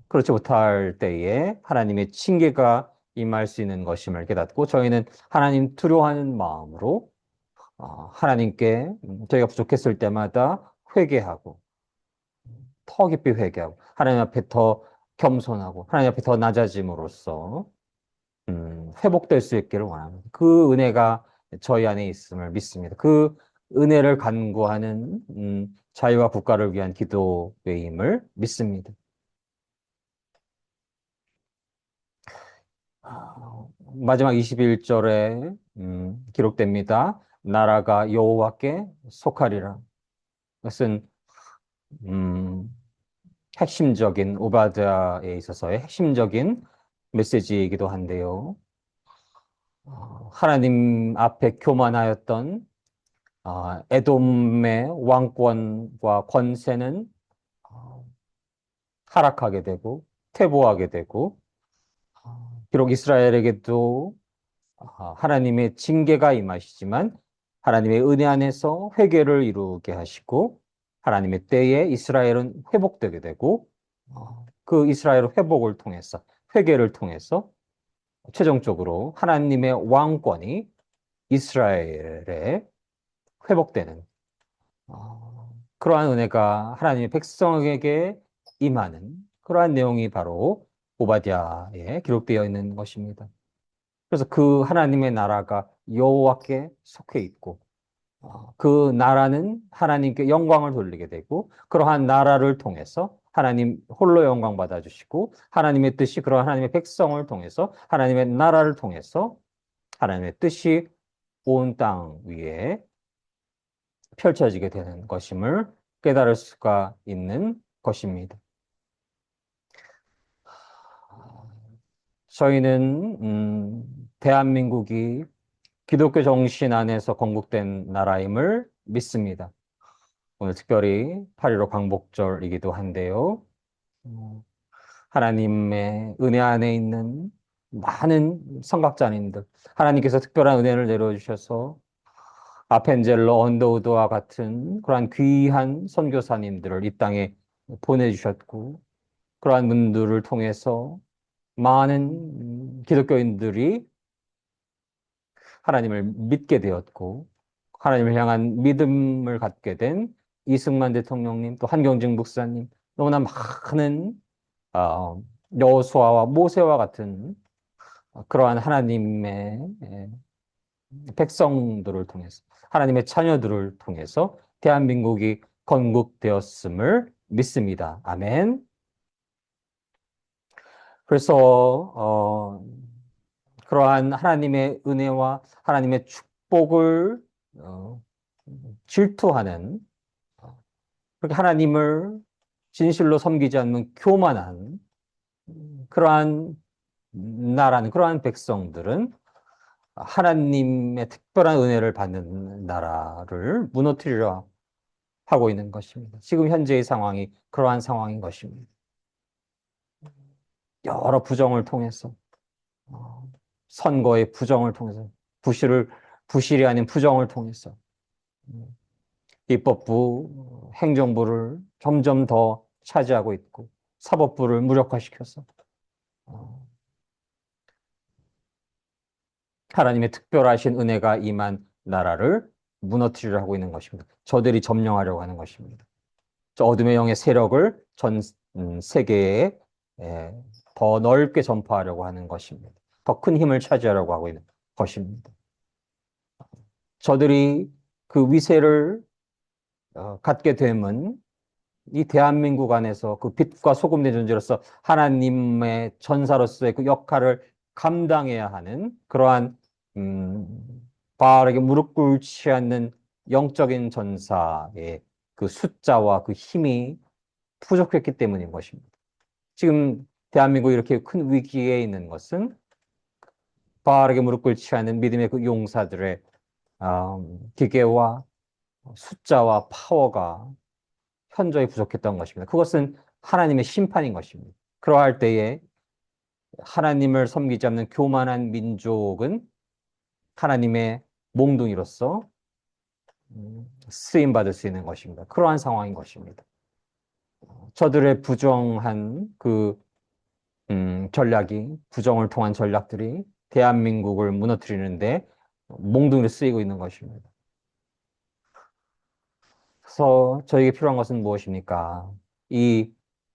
그렇지 못할 때에 하나님의 징계가 임할 수 있는 것임을 깨닫고, 저희는 하나님 두려워하는 마음으로 하나님께 저희가 부족했을 때마다 회개하고, 더 깊이 회개하고 하나님 앞에 더 겸손하고 하나님 앞에 더 낮아짐으로써 회복될 수 있기를 원합니다. 그 은혜가 저희 안에 있음을 믿습니다. 그 은혜를 간구하는 자유와 국가를 위한 기도회임을 믿습니다. 마지막 21절에 기록됩니다. 나라가 여호와께 속하리라. 그것은 음, 핵심적인 오바댜에 있어서의 핵심적인 메시지이기도 한데요. 하나님 앞에 교만하였던 에돔의 왕권과 권세는 어, 하락하게 되고 퇴보하게 되고 비록 이스라엘에게도 하나님의 징계가 임하시지만 하나님의 은혜 안에서 회개를 이루게 하시고 하나님의 때에 이스라엘은 회복되게 되고 그 이스라엘 회복을 통해서 회개를 통해서 최종적으로 하나님의 왕권이 이스라엘에 회복되는 그러한 은혜가 하나님의 백성에게 임하는 그러한 내용이 바로 오바댜에 기록되어 있는 것입니다. 그래서 그 하나님의 나라가 여호와께 속해 있고 그 나라는 하나님께 영광을 돌리게 되고 그러한 나라를 통해서 하나님 홀로 영광 받아주시고 하나님의 뜻이 그러한 하나님의 백성을 통해서 하나님의 나라를 통해서 하나님의 뜻이 온 땅 위에 펼쳐지게 되는 것임을 깨달을 수가 있는 것입니다. 저희는 대한민국이 기독교 정신 안에서 건국된 나라임을 믿습니다. 오늘 특별히 8.15 광복절이기도 한데요. 어, 하나님의 은혜 안에 있는 많은 선각자님들, 하나님께서 특별한 은혜를 내려주셔서 아펜젤러 언더우드와 같은 그러한 귀한 선교사님들을 이 땅에 보내주셨고, 그러한 분들을 통해서 많은 기독교인들이 하나님을 믿게 되었고, 하나님을 향한 믿음을 갖게 된 이승만 대통령님, 또 한경직 목사님, 너무나 많은 여호수아와 모세와 같은 그러한 하나님의 백성들을 통해서, 하나님의 자녀들을 통해서 대한민국이 건국되었음을 믿습니다. 아멘. 그래서 그러한 하나님의 은혜와 하나님의 축복을 어, 질투하는 그렇게 하나님을 진실로 섬기지 않는 교만한 그러한 나라는 그러한 백성들은 하나님의 특별한 은혜를 받는 나라를 무너뜨리려 하고 있는 것입니다. 지금 현재의 상황이 그러한 상황인 것입니다. 여러 부정을 통해서 선거의 부정을 통해서 부실이 아닌 부정을 통해서 입법부, 행정부를 점점 더 차지하고 있고 사법부를 무력화시켜서 어, 하나님의 특별하신 은혜가 임한 나라를 무너뜨리려 하고 있는 것입니다. 저들이 점령하려고 하는 것입니다. 저 어둠의 영의 세력을 전 세계에 에, 더 넓게 전파하려고 하는 것입니다. 더 큰 힘을 차지하려고 하고 있는 것입니다. 저들이 그 위세를 갖게 되면 이 대한민국 안에서 그 빛과 소금된 존재로서 하나님의 전사로서의 그 역할을 감당해야 하는 그러한 바알에게 무릎 꿇지 않는 영적인 전사의 그 숫자와 그 힘이 부족했기 때문인 것입니다. 지금 대한민국이 이렇게 큰 위기에 있는 것은 바알에게 무릎 꿇지 않는 믿음의 그 용사들의 기계와 숫자와 파워가 현저히 부족했던 것입니다. 그것은 하나님의 심판인 것입니다. 그러할 때에 하나님을 섬기지 않는 교만한 민족은 하나님의 몽둥이로서 쓰임 받을 수 있는 것입니다. 그러한 상황인 것입니다. 저들의 부정한 그 전략이 부정을 통한 전략들이 대한민국을 무너뜨리는데 몽둥이로 쓰이고 있는 것입니다. 그래서 저에게 필요한 것은 무엇입니까? 이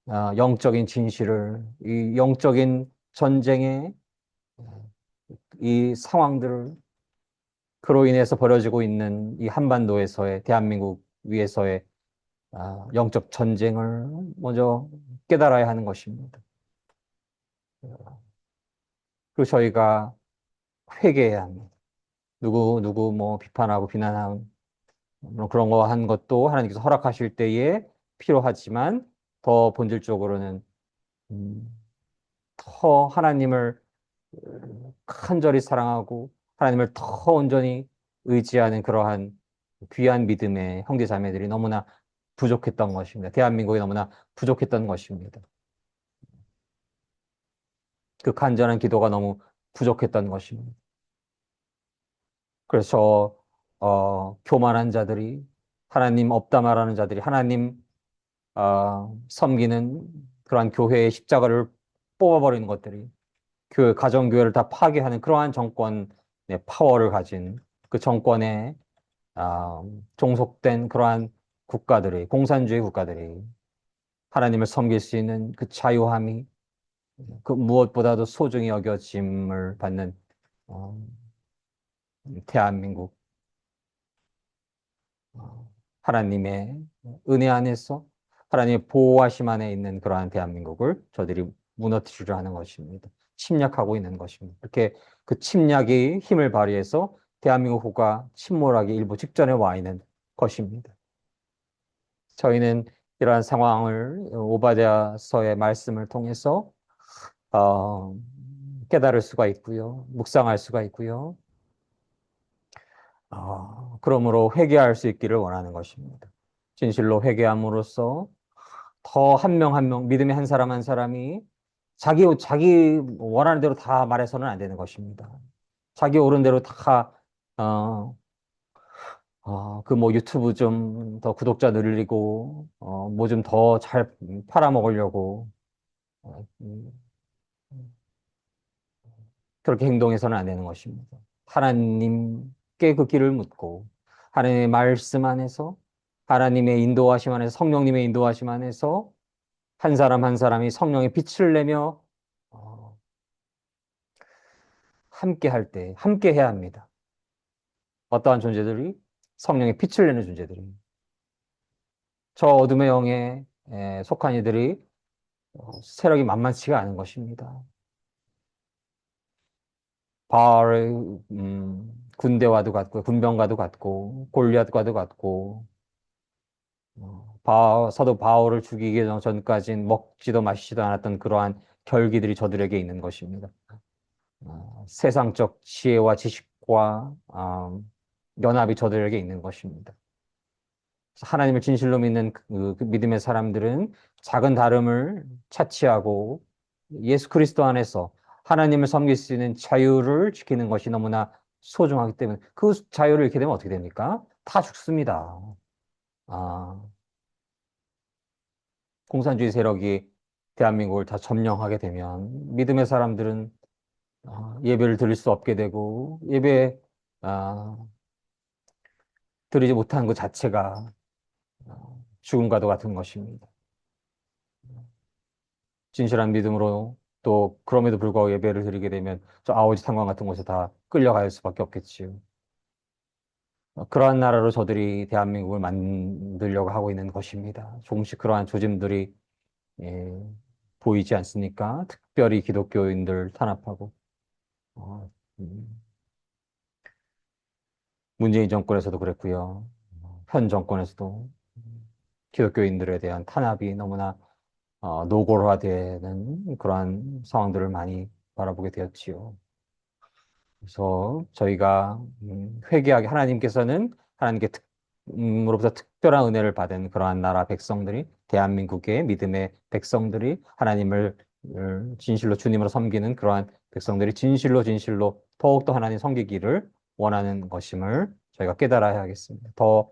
영적인 진실을, 이 영적인 전쟁의 이 상황들을 그로 인해서 벌어지고 있는 이 한반도에서의 대한민국 위에서의 영적 전쟁을 먼저 깨달아야 하는 것입니다. 그리고 저희가 회개해야 합니다. 누구 뭐 비판하고 비난하는 뭐 그런 거 한 것도 하나님께서 허락하실 때에 필요하지만 더 본질적으로는 음, 더 하나님을 간절히 사랑하고 하나님을 더 온전히 의지하는 그러한 귀한 믿음의 형제 자매들이 너무나 부족했던 것입니다. 대한민국이 너무나 부족했던 것입니다. 그 간절한 기도가 너무 부족했던 것입니다. 그래서 교만한 자들이 하나님 없다 말하는 자들이 하나님 섬기는 그러한 교회의 십자가를 뽑아버리는 것들이 교회, 가정교회를 다 파괴하는 그러한 정권의 파워를 가진 그 정권에 종속된 그러한 국가들이, 공산주의 국가들이 하나님을 섬길 수 있는 그 자유함이 그 무엇보다도 소중히 여겨짐을 받는 어, 대한민국, 하나님의 은혜 안에서 하나님의 보호하심 안에 있는 그러한 대한민국을 저들이 무너뜨리려 하는 것입니다. 침략하고 있는 것입니다. 이렇게 그 침략이 힘을 발휘해서 대한민국 호가 침몰하기 일부 직전에 와 있는 것입니다. 저희는 이러한 상황을 오바댜서의 말씀을 통해서 어, 깨달을 수가 있고요. 묵상할 수가 있고요. 그러므로 회개할 수 있기를 원하는 것입니다. 진실로 회개함으로써 더 한 명 한 명, 믿음의 한 사람 한 사람이 자기 원하는 대로 다 말해서는 안 되는 것입니다. 자기 옳은 대로 다, 그 뭐 유튜브 좀 더 구독자 늘리고, 뭐 좀 더 잘 팔아먹으려고, 어, 음, 그렇게 행동해서는 안 되는 것입니다. 하나님께 그 길을 묻고, 하나님의 말씀 안에서, 하나님의 인도하심 안에서, 성령님의 인도하심 안에서, 한 사람 한 사람이 성령의 빛을 내며, 어, 함께 할 때, 함께 해야 합니다. 어떠한 존재들이? 성령의 빛을 내는 존재들입니다. 저 어둠의 영에 속한 이들이 세력이 만만치가 않은 것입니다. 바알의 군대와도 같고 군병과도 같고 골리앗과도 같고 사도 바울을 죽이기 전까지는 먹지도 마시지도 않았던 그러한 결기들이 저들에게 있는 것입니다. 세상적 지혜와 지식과 연합이 저들에게 있는 것입니다. 하나님을 진실로 믿는 그 믿음의 사람들은 작은 다름을 차치하고 예수 그리스도 안에서 하나님을 섬길 수 있는 자유를 지키는 것이 너무나 소중하기 때문에 그 자유를 잃게 되면 어떻게 됩니까? 다 죽습니다. 아, 공산주의 세력이 대한민국을 다 점령하게 되면 믿음의 사람들은 예배를 드릴 수 없게 되고 예배 아, 드리지 못한 것 자체가 죽음과도 같은 것입니다. 진실한 믿음으로 또 그럼에도 불구하고 예배를 드리게 되면 저 아오지 탄광 같은 곳에 다 끌려갈 수밖에 없겠지요. 그러한 나라로 저들이 대한민국을 만들려고 하고 있는 것입니다. 조금씩 그러한 조짐들이 예, 보이지 않습니까? 특별히 기독교인들 탄압하고 어, 음, 문재인 정권에서도 그랬고요. 현 정권에서도 기독교인들에 대한 탄압이 너무나 노골화되는 그러한 상황들을 많이 바라보게 되었지요. 그래서 저희가 회개하게 하나님께서는 하나님께 로부터 특별한 은혜를 받은 그러한 나라 백성들이 대한민국의 믿음의 백성들이 하나님을 진실로 주님으로 섬기는 그러한 백성들이 진실로 더욱더 하나님 섬기기를 원하는 것임을 저희가 깨달아야 하겠습니다. 더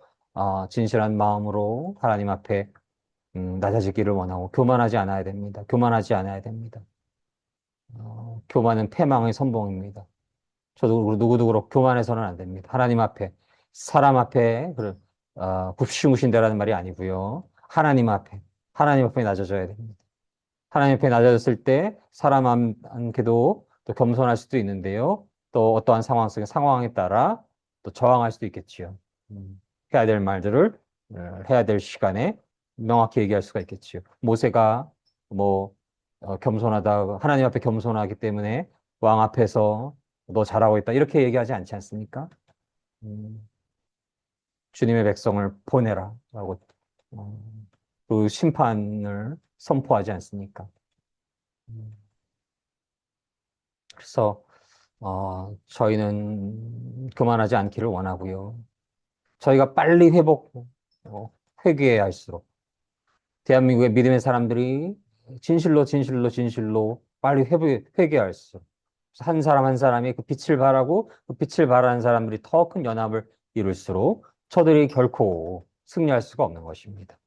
진실한 마음으로 하나님 앞에 낮아지기를 원하고 교만하지 않아야 됩니다. 교만하지 않아야 됩니다. 교만은 패망의 선봉입니다. 저도 누구도 교만해서는 안 됩니다. 하나님 앞에, 사람 앞에, 굽시무신다라는 말이 아니고요. 하나님 앞에 낮아져야 됩니다. 하나님 앞에 낮아졌을 때 사람한테도 또 겸손할 수도 있는데요. 또 어떠한 상황 속에 상황에 따라 또 저항할 수도 있겠지요. 해야 될 말들을 해야 될 시간에 명확히 얘기할 수가 있겠지요. 모세가 뭐 겸손하다 하나님 앞에 겸손하기 때문에 왕 앞에서 너 잘하고 있다 이렇게 얘기하지 않지 않습니까? 음, 주님의 백성을 보내라라고 그 심판을 선포하지 않습니까? 음, 그래서 저희는 교만하지 않기를 원하고요. 저희가 빨리 어, 회개해야 할수록 대한민국의 믿음의 사람들이 진실로 빨리 회개할수록 한 사람 한 사람이 그 빛을 발하고 그 빛을 발하는 사람들이 더 큰 연합을 이룰수록 저들이 결코 승리할 수가 없는 것입니다.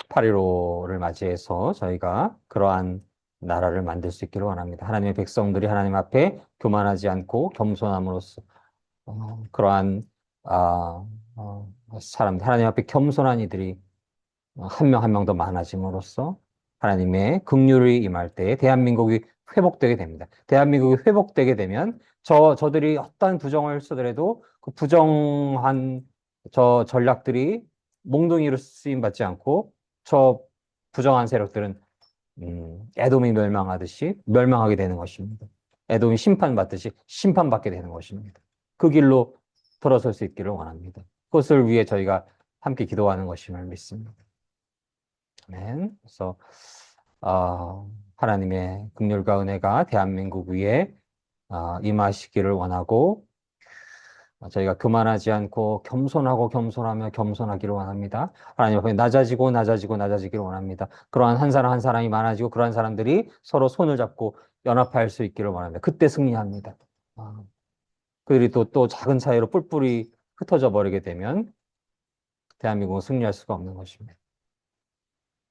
8.15를 맞이해서 저희가 그러한 나라를 만들 수 있기를 원합니다. 하나님의 백성들이 하나님 앞에 교만하지 않고 겸손함으로써 그러한 하나님 앞에 겸손한 이들이 한 명 한 명 더 많아짐으로써 하나님의 긍휼이 임할 때 대한민국이 회복되게 됩니다. 대한민국이 회복되게 되면 저들이 어떠한 부정을 쓰더라도 그 부정한 저 전략들이 몽둥이로 쓰임 받지 않고 저 부정한 세력들은 에돔이 멸망하듯이 멸망하게 되는 것입니다. 에돔이 심판받듯이 심판받게 되는 것입니다. 그 길로 돌아설 수 있기를 원합니다. 그것을 위해 저희가 함께 기도하는 것임을 믿습니다. 아멘. 그래서 하나님의 긍휼과 은혜가 대한민국 위에 임하시기를 원하고 저희가 교만하지 않고 겸손하며 겸손하기를 원합니다. 하나님 앞에 낮아지기를 원합니다. 그러한 한 사람 한 사람이 많아지고 그러한 사람들이 서로 손을 잡고 연합할 수 있기를 원합니다. 그때 승리합니다. 아, 그들이 또 작은 차이로 뿔뿔이 흩어져 버리게 되면 대한민국은 승리할 수가 없는 것입니다.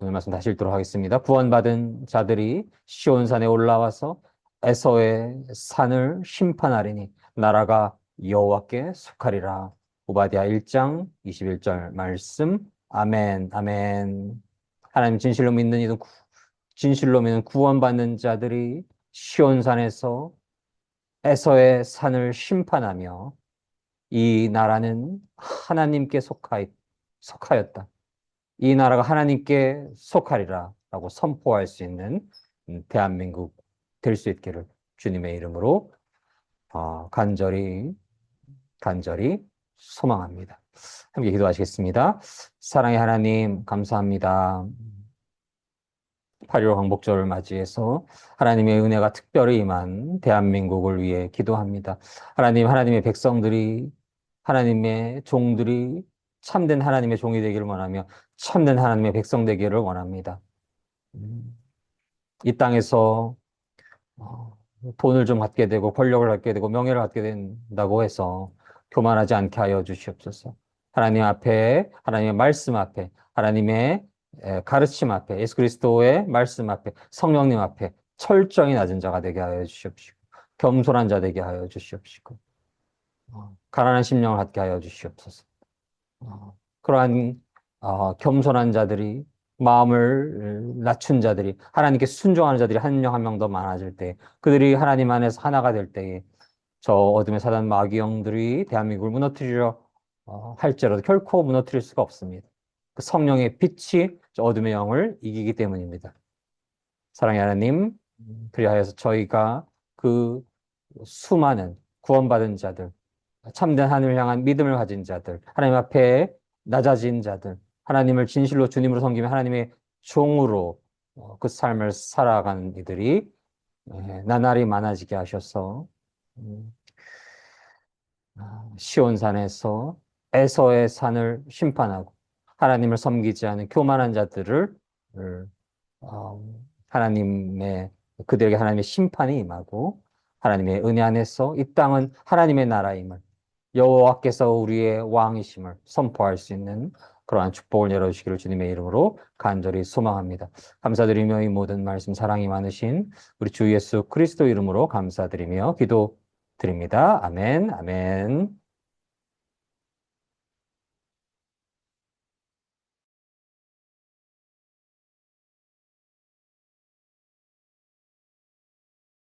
오늘 말씀 다시 읽도록 하겠습니다. 구원받은 자들이 시온산에 올라와서 에서의 산을 심판하리니 나라가 여호와께 속하리라. 오바댜 1장 21절 말씀. 아멘, 아멘. 하나님 진실로 믿는 구원받는 자들이 시온산에서 에서의 산을 심판하며 이 나라는 하나님께 속하였다. 이 나라가 하나님께 속하리라 라고 선포할 수 있는 대한민국 될 수 있기를 주님의 이름으로 간절히 소망합니다. 함께 기도하시겠습니다. 사랑의 하나님, 감사합니다. 8.15 광복절을 맞이해서 하나님의 은혜가 특별히 임한 대한민국을 위해 기도합니다. 하나님, 하나님의 백성들이, 하나님의 종들이 참된 하나님의 종이 되기를 원하며 참된 하나님의 백성 되기를 원합니다. 이 땅에서 돈을 좀 갖게 되고 권력을 갖게 되고 명예를 갖게 된다고 해서 교만하지 않게 하여 주시옵소서. 하나님 앞에, 하나님의 말씀 앞에, 하나님의 가르침 앞에, 예수 그리스도의 말씀 앞에, 성령님 앞에 철저히 낮은 자가 되게 하여 주시옵시고, 겸손한 자 되게 하여 주시옵시고, 가난한 심령을 갖게 하여 주시옵소서. 그러한 겸손한 자들이, 마음을 낮춘 자들이, 하나님께 순종하는 자들이 한 명 한 명 더 많아질 때, 그들이 하나님 안에서 하나가 될 때에 저 어둠의 사단 마귀 영들이 대한민국을 무너뜨리려 할지라도 결코 무너뜨릴 수가 없습니다. 그 성령의 빛이 저 어둠의 영을 이기기 때문입니다. 사랑의 하나님, 그리하여서 저희가 그 수많은 구원받은 자들, 참된 하나님을 향한 믿음을 가진 자들, 하나님 앞에 낮아진 자들, 하나님을 진실로 주님으로 섬기며 하나님의 종으로 그 삶을 살아가는 이들이 나날이 많아지게 하셔서 시온산에서 에서의 산을 심판하고 하나님을 섬기지 않은 교만한 자들을 하나님의 그들에게 하나님의 심판이 임하고 하나님의 은혜 안에서 이 땅은 하나님의 나라임을 여호와께서 우리의 왕이심을 선포할 수 있는 그러한 축복을 열어주시기를 주님의 이름으로 간절히 소망합니다. 감사드리며 이 모든 말씀 사랑이 많으신 우리 주 예수 그리스도 이름으로 감사드리며 기도드립니다. 아멘, 아멘.